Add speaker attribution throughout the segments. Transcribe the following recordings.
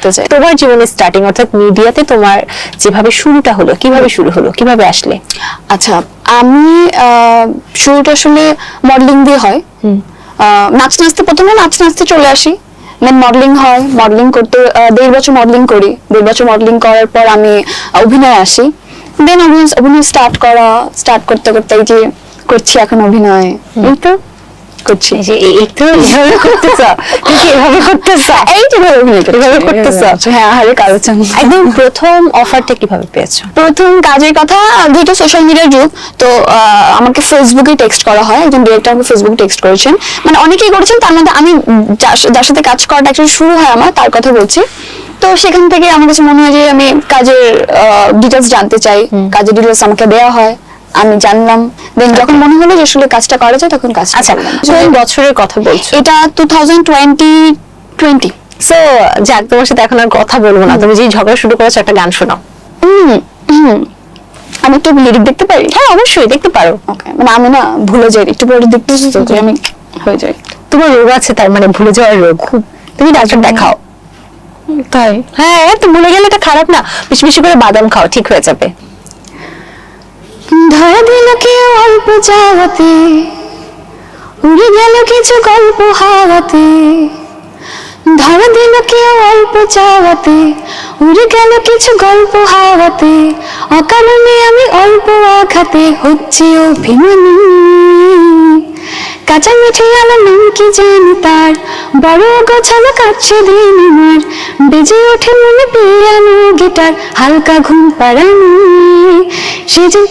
Speaker 1: করতে চাই।
Speaker 2: তোমার জীবনের স্টার্টিং অর্থাৎ মিডিয়াতে তোমার যেভাবে শুরুটা হলো, কিভাবে শুরু হলো, কিভাবে আসলে?
Speaker 1: আচ্ছা, আমি শুরুটা আসলে মডেলিং দিয়ে হয়। নাচতে নাচতে প্রথমে নাচতে নাচতে চলে আসি, দেন মডেলিং হয়। মডেলিং করতে 1.5 বছর মডেলিং করি। 1.5 বছর মডেলিং করার পর আমি অভিনয়ে আসি। দেন অভিনয় স্টার্ট করতে করতে এই যে করছি এখন অভিনয়। এই তো করছি।
Speaker 2: একটু এভাবে করতেছ, তুমি কি এভাবে করতেছ?
Speaker 1: এই যে
Speaker 2: এভাবে করতেছ?
Speaker 1: হ্যাঁ, হারে কালোচান।
Speaker 2: একদম প্রথম অফারটা কিভাবে পেয়েছো?
Speaker 1: প্রথম কাজের কথা, যেহেতু সোশ্যাল মিডিয়ার যুগ, তো আমাকে ফেসবুকে টেক্সট করা হয়। একজন ডিরেক্টর আমাকে ফেসবুকে টেক্সট করেছেন, মানে অনেকেই করেছেন, তার মধ্যে আমি যার সাথে কাজ করাটা একটু শুরু হয় আমার, তার কথা বলছি। তো সেখান থেকে আমার কাছে মনে হয় যে আমি কাজের ডিটেলস জানতে চাই, কাজের ডিটেলস আমাকে দেওয়া হয়, আমি জানলাম। দেন যখন মনে হলো যে আসলে কাজটা করা যায়, তখন কাজটা
Speaker 2: আচ্ছা,
Speaker 1: করলাম।
Speaker 2: কোন বছরের কথা বলছো?
Speaker 1: এটা 2020।
Speaker 2: সো যাক, তোমার সাথে এখন আর কথা বলবো না, তুমি যে ঝগড়া শুরু করেছো, একটা গান শোনাও।
Speaker 1: আমি একটু লিরিক দেখতে পারি?
Speaker 2: হ্যাঁ, অবশ্যই দেখতে পারো।
Speaker 1: ওকে, মানে আমি না ভুলে যাই, একটু পরে দেখতেছি তো যে আমি হয়ে যায়।
Speaker 2: তোমার রোগ আছে, তার মানে ভুলে যাওয়ার রোগ। তুমি ডাক্তার দেখাও।
Speaker 1: তাই?
Speaker 2: হ্যাঁ, তো ভুলে গেলে এটা খারাপ না, বেশি বেশি করে বাদাম খাও, ঠিক হয়ে যাবে।
Speaker 1: ধরা দিল কেউ অল্প চাওয়াতে, উড়ে গেল কিছু গল্প হাওয়াতে। ধরা দিল কেউ অল্প চাওয়াতে, উড়ে গেল কিছু গল্প হাওয়াতে। অকারণে আমি অল্প আঘাতে হচ্ছে অভিমানী। কাঁচা মিঠে আলো নাম কি জানি তার, বড় গোছানো কাছে দিন আমার। বেজে ওঠে মনে পিয়ানো গিটার, হালকা ঘুম পাড়ানি। সে যে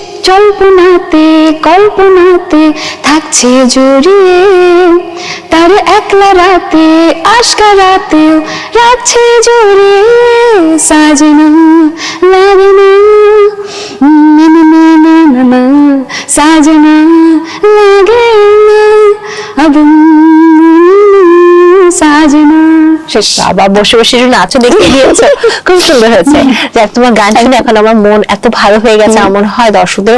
Speaker 1: কল্পনাতে থাকছে জড়িয়ে, তার একলা রাতে আশকা রাতেও রাখছে জড়িয়ে। সাজনা লাগে না, সাজনা লাগে না, अब সাজনা।
Speaker 2: শেষ। বাবা বসে বসে যে নাচও দেখতে দিয়েছে, খুব সুন্দর হয়েছে। যাক, তোমার গান শুনে এখন আমার মন এত ভালো হয়ে গেছে, আমার মনে হয় দর্শকদের